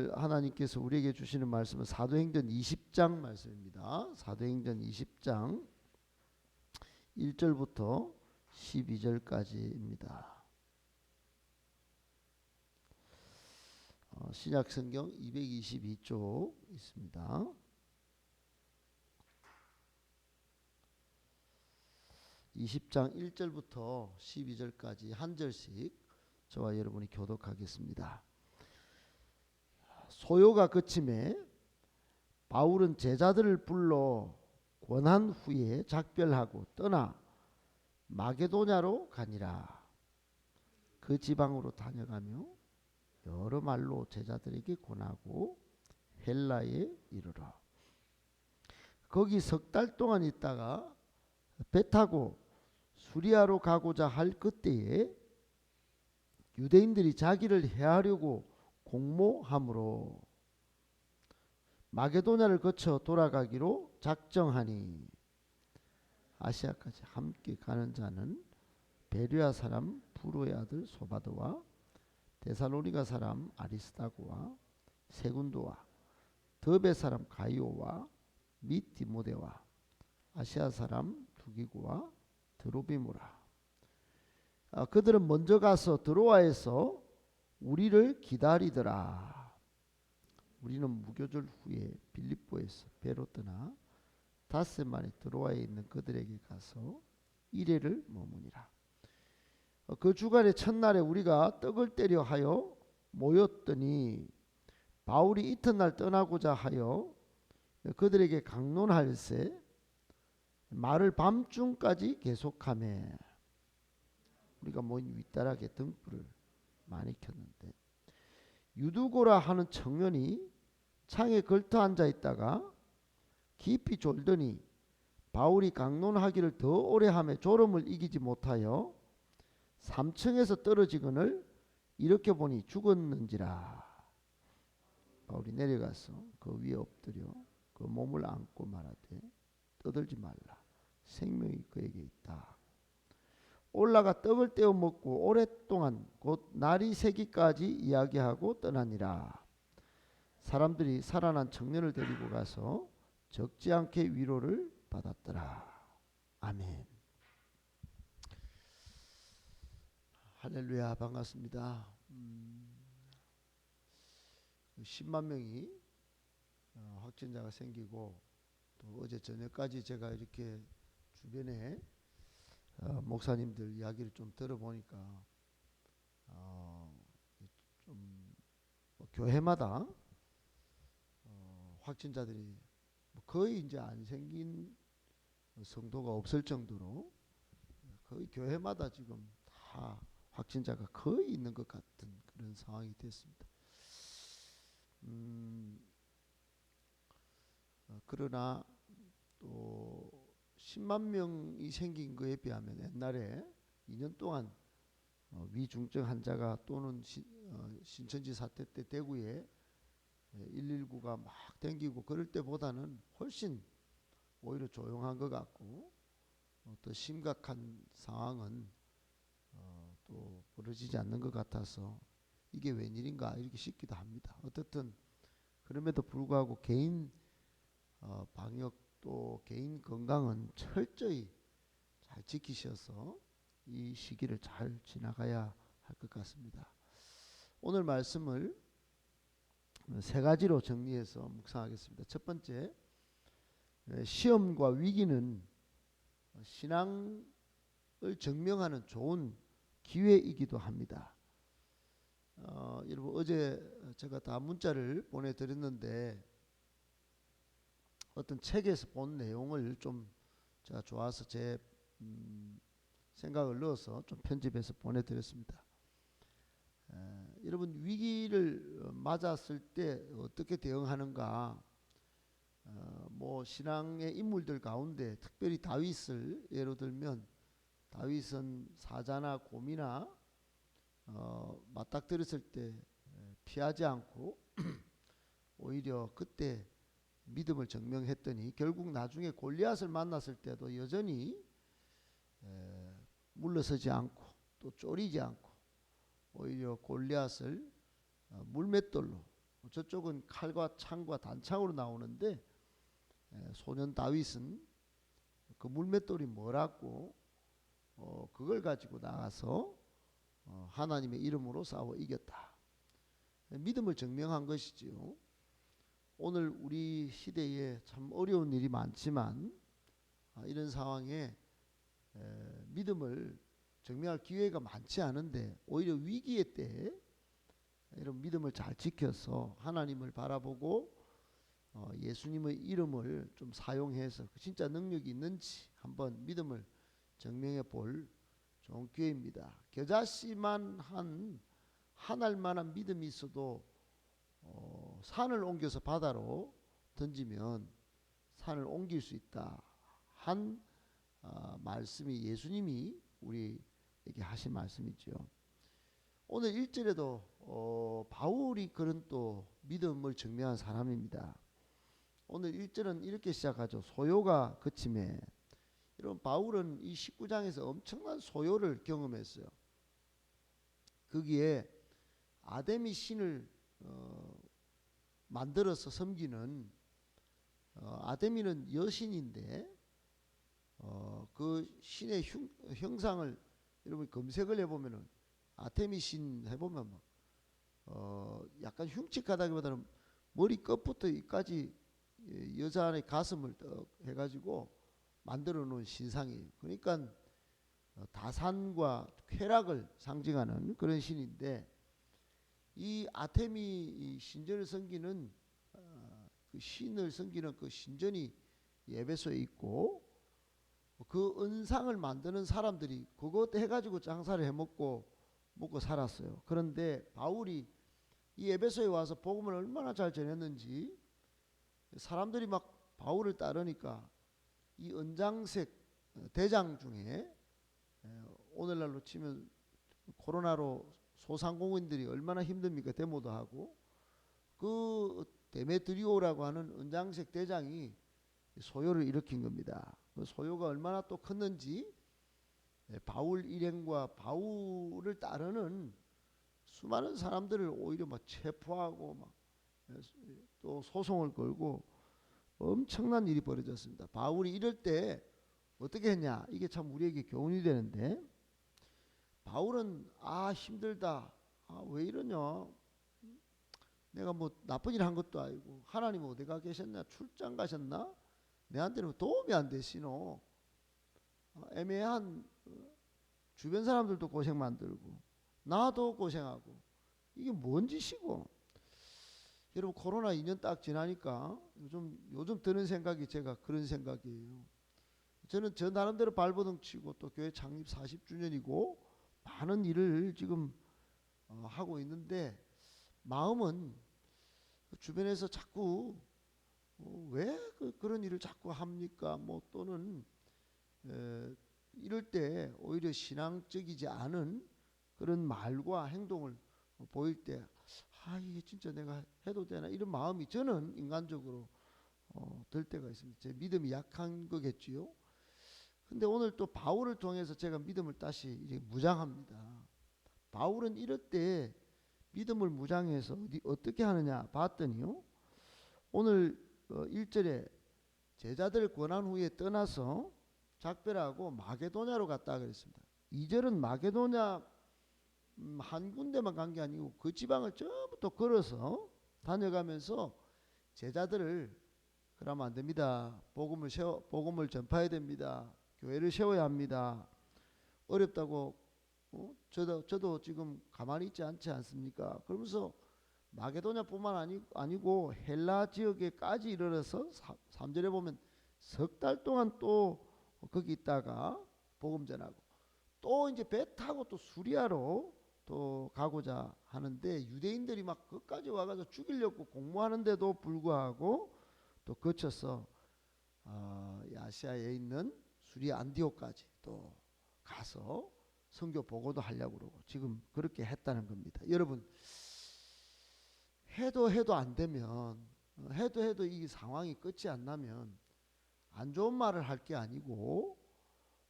오늘 하나님께서 우리에게 주시는 말씀은 사도행전 20장 말씀입니다. 사도행전 20장 1절부터 12절까지입니다. 신약성경 222쪽 있습니다. 20장 1절부터 12절까지 한 절씩 저와 여러분이 교독하겠습니다. 소요가 그침에 바울은 제자들을 불러 권한 후에 작별하고 떠나 마게도냐로 가니라. 그 지방으로 다녀가며 여러 말로 제자들에게 권하고 헬라에 이르러 거기 석 달 동안 있다가 배 타고 수리아로 가고자 할 그때에 유대인들이 자기를 해하려고 공모함으로 마게도냐를 거쳐 돌아가기로 작정하니 아시아까지 함께 가는 자는 베르야 사람 부로의 아들 소바도와 데살로니가 사람 아리스다고와 세군도와 더베 사람 가이오와 및 디모데와 아시아 사람 두기고와 드로비모라. 그들은 먼저 가서 드로아에서 우리를 기다리더라. 우리는 무교절 후에 빌립보에서 배로 떠나 닷새 만에 드로아에 있는 그들에게 가서 이레를 머무니라. 그 주간의 첫날에 우리가 떡을 떼려 하여 모였더니 바울이 이튿날 떠나고자 하여 그들에게 강론할세 말을 밤중까지 계속하며 우리가 모인 윗다락에 등불을 많이 켰는데 유두고라 하는 청년이 창에 걸터 앉아 있다가 깊이 졸더니 바울이 강론하기를 더 오래 하며 졸음을 이기지 못하여 3층에서 떨어지거늘 이렇게 보니 죽었는지라. 바울이 내려가서 그 위에 엎드려 그 몸을 안고 말하되 떠들지 말라. 생명이 그에게 있다. 올라가 떡을 떼어 먹고 오랫동안 곧 날이 새기까지 이야기하고 떠나니라. 사람들이 살아난 청년을 데리고 가서 적지 않게 위로를 받았더라. 아멘. 할렐루야. 반갑습니다. 10만 명이 확진자가 생기고 또 어제 저녁까지 제가 이렇게 주변에 목사님들 이야기를 좀 들어보니까 좀 교회마다 확진자들이 거의 이제 안 생긴 성도가 없을 정도로 거의 교회마다 지금 다 확진자가 거의 있는 것 같은 그런 상황이 됐습니다. 그러나 또 10만 명이 생긴 거에 비하면 옛날에 2년 동안 위중증 환자가 또는 신천지 사태 때 대구에 119가 막 댕기고 그럴 때보다는 훨씬 오히려 조용한 것 같고 더 심각한 상황은 또 벌어지지 않는 것 같아서 이게 웬일인가 이렇게 싶기도 합니다. 어떻든 그럼에도 불구하고 개인 방역 또 개인 건강은 철저히 잘 지키셔서 이 시기를 잘 지나가야 할 것 같습니다. 오늘 말씀을 세 가지로 정리해서 묵상하겠습니다. 첫 번째, 시험과 위기는 신앙을 증명하는 좋은 기회이기도 합니다. 여러분 어제 제가 다 문자를 보내드렸는데 어떤 책에서 본 내용을 좀 제가 좋아서 제 생각을 넣어서 좀 편집해서 보내드렸습니다. 여러분 위기를 맞았을 때 어떻게 대응하는가? 뭐 신앙의 인물들 가운데 특별히 다윗을 예로 들면 다윗은 사자나 곰이나 맞닥뜨렸을 때 피하지 않고 오히려 그때 믿음을 증명했더니 결국 나중에 골리앗을 만났을 때도 여전히 물러서지 않고 또 쫄이지 않고 오히려 골리앗을 물맷돌로 저쪽은 칼과 창과 단창으로 나오는데 소년 다윗은 그 물맷돌이 뭐라고 그걸 가지고 나가서 하나님의 이름으로 싸워 이겼다. 믿음을 증명한 것이지요. 오늘 우리 시대에 참 어려운 일이 많지만 이런 상황에 믿음을 증명할 기회가 많지 않은데 오히려 위기의 때에 이런 믿음을 잘 지켜서 하나님을 바라보고 예수님의 이름을 좀 사용해서 진짜 능력이 있는지 한번 믿음을 증명해 볼 좋은 기회입니다. 겨자씨만 한 알만한 믿음이 있어도 산을 옮겨서 바다로 던지면 산을 옮길 수 있다 한 말씀이 예수님이 우리에게 하신 말씀이죠. 오늘 1절에도 바울이 그런 또 믿음을 증명한 사람입니다. 오늘 1절은 이렇게 시작하죠. 소요가 그침에. 여러분 바울은 이 19장에서 엄청난 소요를 경험했어요. 거기에 아데미 신을 만들어서 섬기는 아데미는 여신인데 그 신의 형상을 여러분 검색을 해보면은 아테미 신 해보면 약간 흉측하다기보다는 머리 끝부터 이까지 여자의 가슴을 떡 해가지고 만들어 놓은 신상이에요. 그러니까 다산과 쾌락을 상징하는 그런 신인데 이 아테미 신전을 섬기는 그 신을 섬기는 그 신전이 에베소에 있고 그 은상을 만드는 사람들이 그것 해가지고 장사를 해먹고 살았어요. 그런데 바울이 이 에베소에 와서 복음을 얼마나 잘 전했는지 사람들이 막 바울을 따르니까 이 은장색 대장 중에 오늘날로 치면 코로나로 소상공인들이 얼마나 힘듭니까? 데모도 하고 그 데메트리오라고 하는 은장색 대장이 소요를 일으킨 겁니다. 그 소요가 얼마나 또 컸는지 바울 일행과 바울을 따르는 수많은 사람들을 오히려 막 체포하고 막 또 소송을 걸고 엄청난 일이 벌어졌습니다. 바울이 이럴 때 어떻게 했냐? 이게 참 우리에게 교훈이 되는데 바울은 힘들다. 왜 이러냐? 내가 뭐 나쁜 일 한 것도 아니고 하나님 어디가 계셨냐? 출장 가셨나? 내한테는 도움이 안 되시노. 애매한 주변 사람들도 고생 만들고 나도 고생하고 이게 뭔 짓이고. 여러분 코로나 2년 딱 지나니까 요즘 드는 생각이 제가 그런 생각이에요. 저는 저 나름대로 발버둥 치고 또 교회 창립 40주년이고 많은 일을 지금 하고 있는데 마음은 주변에서 자꾸 왜 그런 일을 자꾸 합니까? 뭐 또는 이럴 때 오히려 신앙적이지 않은 그런 말과 행동을 보일 때 이게 진짜 내가 해도 되나 이런 마음이 저는 인간적으로 들 때가 있습니다. 제 믿음이 약한 거겠지요. 근데 오늘 또 바울을 통해서 제가 믿음을 다시 이제 무장합니다. 바울은 이럴 때 믿음을 무장해서 어떻게 하느냐 봤더니요. 오늘 1절에 제자들 권한 후에 떠나서 작별하고 마게도냐로 갔다 그랬습니다. 2절은 마게도냐 한 군데만 간 게 아니고 그 지방을 전부터 걸어서 다녀가면서 제자들을 그러면 안 됩니다. 복음을 전파해야 됩니다. 교회를 세워야 합니다. 어렵다고 저도 지금 가만히 있지 않지 않습니까? 그러면서 마게도냐뿐만 아니고 헬라 지역에까지 이르러서 3절에 보면 석 달 동안 또 거기 있다가 복음 전하고 또 이제 배 타고 또 수리아로 또 가고자 하는데 유대인들이 막 끝까지 와가지고 죽이려고 공모하는데도 불구하고 또 거쳐서 아시아에 있는 수리아 안디옥까지 또 가서 선교 보고도 하려고 그러고 지금 그렇게 했다는 겁니다. 여러분 해도 안 되면 해도 이 상황이 끝이 안 나면 안 좋은 말을 할 게 아니고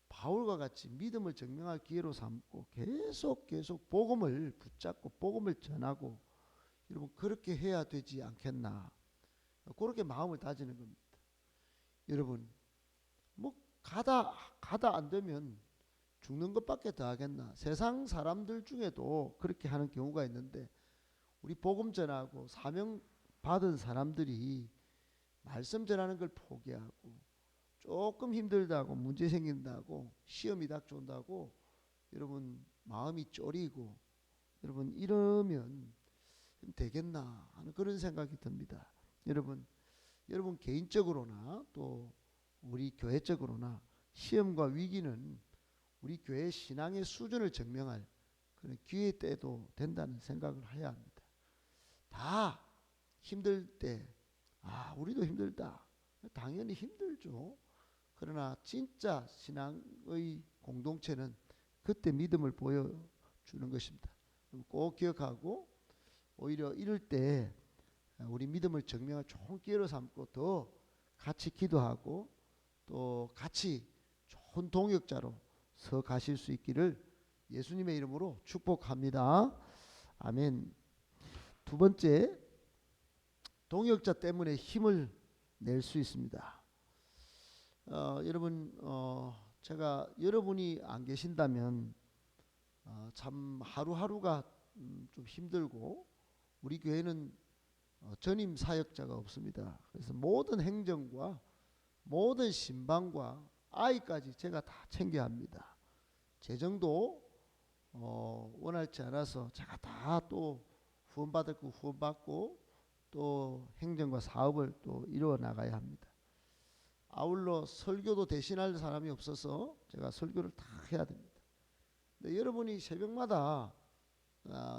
바울과 같이 믿음을 증명할 기회로 삼고 계속 복음을 붙잡고 복음을 전하고 여러분 그렇게 해야 되지 않겠나, 그렇게 마음을 다지는 겁니다. 여러분 뭐 가다 안 되면 죽는 것밖에 더 하겠나. 세상 사람들 중에도 그렇게 하는 경우가 있는데 우리 복음 전하고 사명 받은 사람들이 말씀 전하는 걸 포기하고 조금 힘들다고 문제 생긴다고 시험이 닥쳐온다고 여러분 마음이 쫄이고 여러분 이러면 되겠나 하는 그런 생각이 듭니다. 여러분 개인적으로나 또 우리 교회적으로나 시험과 위기는 우리 교회 신앙의 수준을 증명할 그런 기회 때도 된다는 생각을 해야 합니다. 다 힘들 때 우리도 힘들다. 당연히 힘들죠. 그러나 진짜 신앙의 공동체는 그때 믿음을 보여주는 것입니다. 꼭 기억하고 오히려 이럴 때 우리 믿음을 증명할 좋은 기회로 삼고 더 같이 기도하고 또 같이 좋은 동역자로 서 가실 수 있기를 예수님의 이름으로 축복합니다. 아멘. 두 번째, 동역자 때문에 힘을 낼 수 있습니다. 여러분 제가 여러분이 안 계신다면 참 하루하루가 좀 힘들고 우리 교회는 전임 사역자가 없습니다. 그래서 모든 행정과 모든 신방과 아이까지 제가 다 챙겨야 합니다. 재정도 원활치 않아서 제가 다 또 후원받을 거 후원받고 또 행정과 사업을 또 이루어 나가야 합니다. 아울러 설교도 대신할 사람이 없어서 제가 설교를 다 해야 됩니다. 근데 여러분이 새벽마다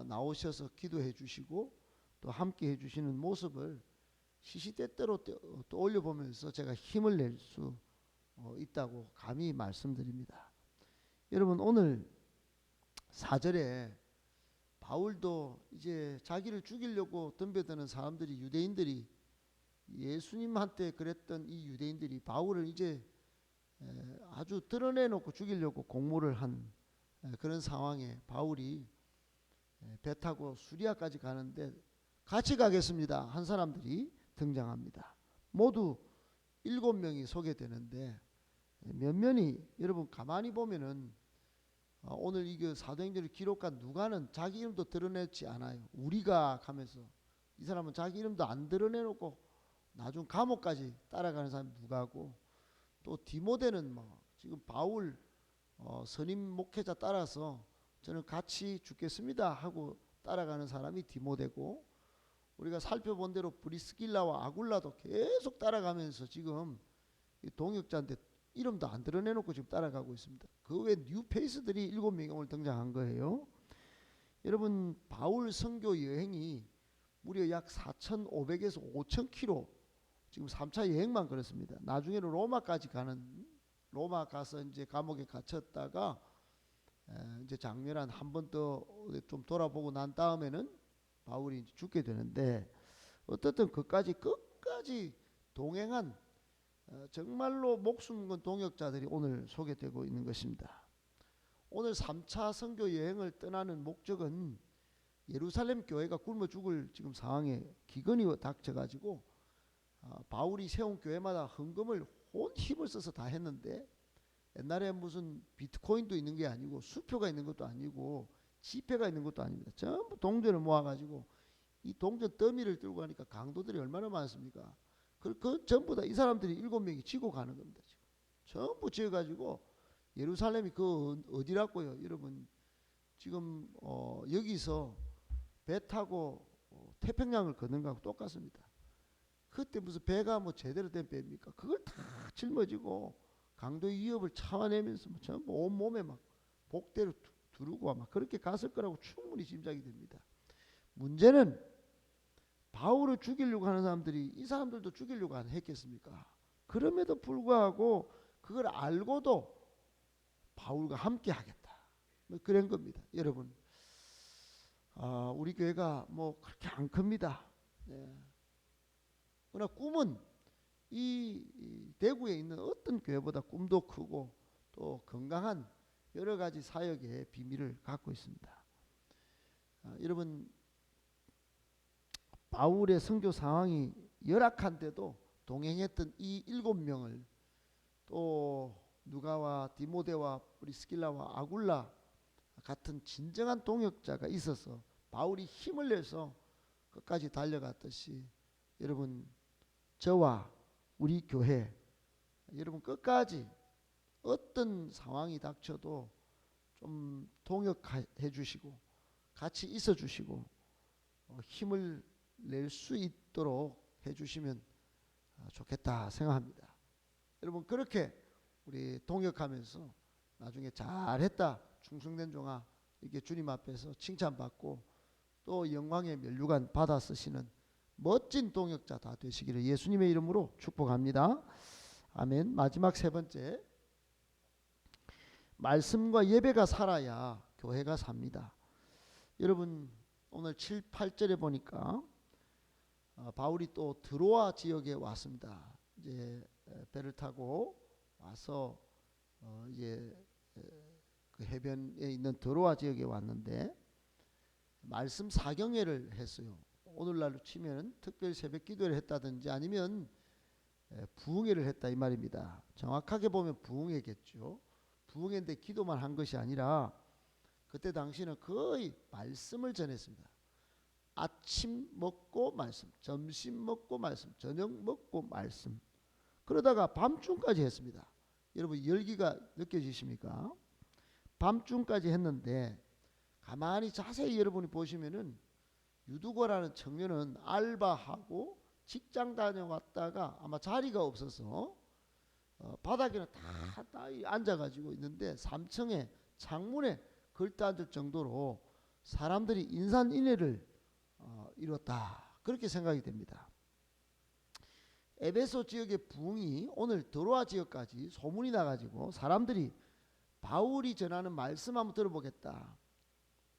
나오셔서 기도해 주시고 또 함께 해 주시는 모습을 시시때때로 떠올려 보면서 제가 힘을 낼 수 있다고 감히 말씀드립니다. 여러분 오늘 4절에 바울도 이제 자기를 죽이려고 덤벼드는 사람들이 유대인들이 예수님한테 그랬던 이 유대인들이 바울을 이제 아주 드러내놓고 죽이려고 공모를 한 그런 상황에 바울이 배 타고 수리아까지 가는데 같이 가겠습니다 한 사람들이 등장합니다. 모두 7명이 소개되는데 면면이 여러분 가만히 보면은 오늘 이 사도행전을 기록한 누가는 자기 이름도 드러내지 않아요. 우리가 하면서 이 사람은 자기 이름도 안 드러내놓고 나중 감옥까지 따라가는 사람이 누가고 또 디모데는 뭐 지금 바울 선임 목회자 따라서 저는 같이 죽겠습니다 하고 따라가는 사람이 디모데고 우리가 살펴본 대로 브리스길라와 아굴라도 계속 따라가면서 지금 동역자인데 이름도 안 드러내놓고 지금 따라가고 있습니다. 그 외 뉴페이스들이 7명이 오늘 등장한 거예요. 여러분 바울 선교 여행이 무려 약 4,500에서 5,000km 지금 3차 여행만 그렇습니다. 나중에는 로마까지 가는 로마 가서 이제 감옥에 갇혔다가 이제 장례란 한 번 더 좀 돌아보고 난 다음에는 바울이 이제 죽게 되는데 어떻든 그까지 끝까지 동행한 정말로 목숨 건 동역자들이 오늘 소개되고 있는 것입니다. 오늘 3차 선교 여행을 떠나는 목적은 예루살렘 교회가 굶어 죽을 지금 상황에 기근이 닥쳐가지고 바울이 세운 교회마다 헌금을 온 힘을 써서 다 했는데 옛날에 무슨 비트코인도 있는 게 아니고 수표가 있는 것도 아니고 지폐가 있는 것도 아닙니다. 전부 동전을 모아가지고 이 동전 더미를 들고 가니까 강도들이 얼마나 많습니까? 그 전부 다 이 사람들이 7명이 지고 가는 겁니다. 지금. 전부 지어가지고 예루살렘이 그 어디라고요? 여러분 지금 여기서 배 타고 태평양을 걷는 거하고 똑같습니다. 그때 무슨 배가 뭐 제대로 된 배입니까? 그걸 다 짊어지고 강도의 위협을 참아내면서 전부 온몸에 막 복대를 두르고 막 그렇게 갔을 거라고 충분히 짐작이 됩니다. 문제는 바울을 죽이려고 하는 사람들이 이 사람들도 죽이려고 했겠습니까? 그럼에도 불구하고 그걸 알고도 바울과 함께 하겠다. 뭐 그런 겁니다. 여러분 우리 교회가 뭐 그렇게 안 큽니다. 네. 그러나 꿈은 이 대구에 있는 어떤 교회보다 꿈도 크고 또 건강한 여러 가지 사역의 비밀을 갖고 있습니다. 여러분 바울의 선교 상황이 열악한데도 동행했던 이 7명을 또 누가와 디모데와 브리스길라와 아굴라 같은 진정한 동역자가 있어서 바울이 힘을 내서 끝까지 달려갔듯이 여러분 저와 우리 교회 여러분 끝까지 어떤 상황이 닥쳐도 좀 동역해 주시고 같이 있어 주시고 힘을 낼 수 있도록 해 주시면 좋겠다 생각합니다. 여러분 그렇게 우리 동역하면서 나중에 잘했다 충성된 종아 이렇게 주님 앞에서 칭찬받고 또 영광의 면류관 받아 쓰시는 멋진 동역자 다 되시기를 예수님의 이름으로 축복합니다. 아멘. 마지막 세 번째, 말씀과 예배가 살아야 교회가 삽니다. 여러분 오늘 7, 8절에 보니까 바울이 또 드로아 지역에 왔습니다. 이제 배를 타고 와서 이제 그 해변에 있는 드로아 지역에 왔는데 말씀 사경회를 했어요. 오늘날로 치면 특별 새벽 기도를 했다든지 아니면 부흥회를 했다 이 말입니다. 정확하게 보면 부흥회겠죠. 부흥회인데 기도만 한 것이 아니라 그때 당시는 거의 말씀을 전했습니다. 아침 먹고 말씀, 점심 먹고 말씀, 저녁 먹고 말씀. 그러다가 밤중까지 했습니다. 여러분 열기가 느껴지십니까? 밤중까지 했는데 가만히 자세히 여러분이 보시면은 유두고라는 청년은 알바하고 직장 다녀왔다가 아마 자리가 없어서 바닥에는 다 앉아가지고 있는데 3층에 창문에 걸터 앉을 정도로 사람들이 인산인해를 이뤘다 그렇게 생각이 됩니다. 에베소 지역의 부흥이 오늘 드로아 지역까지 소문이 나가지고 사람들이 바울이 전하는 말씀 한번 들어보겠다,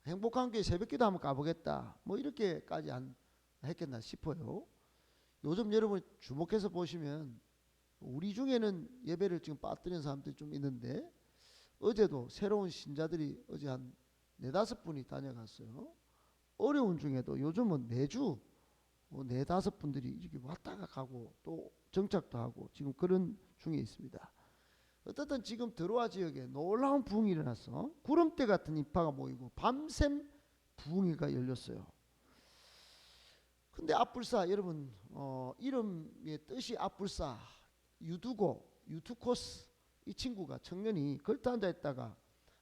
행복한 교회 새벽기도 한번 가보겠다 뭐 이렇게까지 했겠나 싶어요. 요즘 여러분 주목해서 보시면 우리 중에는 예배를 지금 빠뜨리는 사람들이 좀 있는데 어제도 새로운 신자들이 어제 한 4-5분이 다녀갔어요. 어려운 중에도 요즘은 매주 4-5분들이 이렇게 왔다가 가고 또 정착도 하고 지금 그런 중에 있습니다. 어떻든 지금 드로아 지역에 놀라운 부흥이 일어났어. 구름대 같은 인파가 모이고 밤샘 부흥회가 열렸어요. 근데 앞불사 여러분 이름의 뜻이 앞불사 유투코스 이 친구가 청년이 걸터 앉아 있다가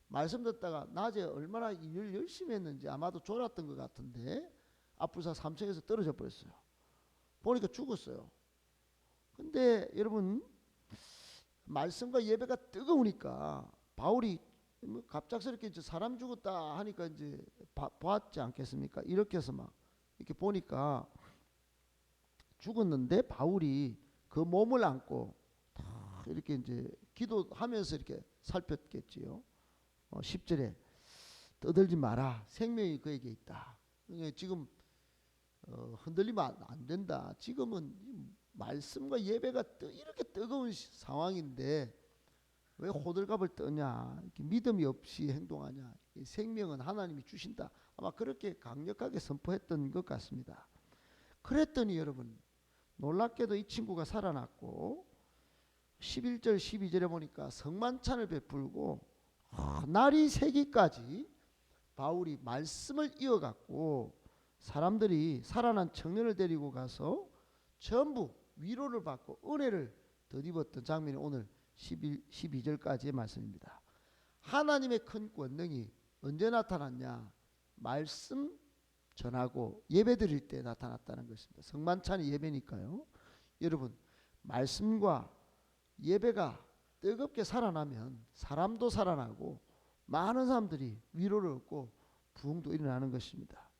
말씀 듣다가 낮에 얼마나 일을 열심히 했는지 아마도 졸았던 것 같은데 앞불사 3층에서 떨어져 버렸어요. 보니까 죽었어요. 근데 여러분 말씀과 예배가 뜨거우니까 바울이 뭐 갑작스럽게 이제 사람 죽었다 하니까 이제 보았지 않겠습니까? 이렇게 해서 막 이렇게 보니까 죽었는데 바울이 그 몸을 안고 다 이렇게 이제 기도하면서 이렇게 살폈겠지요. 10절에 떠들지 마라. 생명이 그에게 있다. 지금 흔들리면 안 된다. 지금은 말씀과 예배가 이렇게 뜨거운 상황인데 왜 호들갑을 떠냐, 이렇게 믿음이 없이 행동하냐, 생명은 하나님이 주신다. 아마 그렇게 강력하게 선포했던 것 같습니다. 그랬더니 여러분 놀랍게도 이 친구가 살아났고 11절 12절에 보니까 성만찬을 베풀고 날이 새기까지 바울이 말씀을 이어갔고 사람들이 살아난 청년을 데리고 가서 전부 위로를 받고 은혜를 덧입었던 장면이 오늘 12절까지의 말씀입니다. 하나님의 큰 권능이 언제 나타났냐? 말씀 전하고 예배 드릴 때 나타났다는 것입니다. 성만찬이 예배니까요. 여러분 말씀과 예배가 뜨겁게 살아나면 사람도 살아나고 많은 사람들이 위로를 얻고 부흥도 일어나는 것입니다.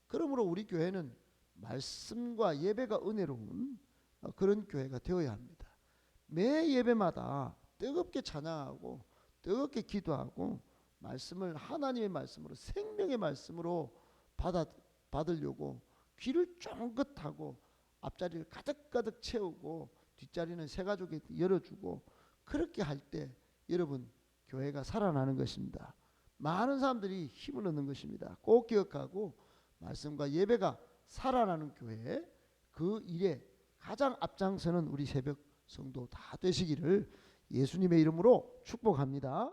그러므로 우리 교회는 말씀과 예배가 은혜로운 그런 교회가 되어야 합니다. 매 예배마다 뜨겁게 찬양하고 뜨겁게 기도하고 말씀을 하나님의 말씀으로 생명의 말씀으로 받으려고 귀를 쫑긋하고 앞자리를 가득가득 채우고 뒷자리는 새 가족이 열어주고 그렇게 할 때 여러분 교회가 살아나는 것입니다. 많은 사람들이 힘을 얻는 것입니다. 꼭 기억하고 말씀과 예배가 살아나는 교회, 그 일에 가장 앞장서는 우리 새벽 성도 다 되시기를 예수님의 이름으로 축복합니다.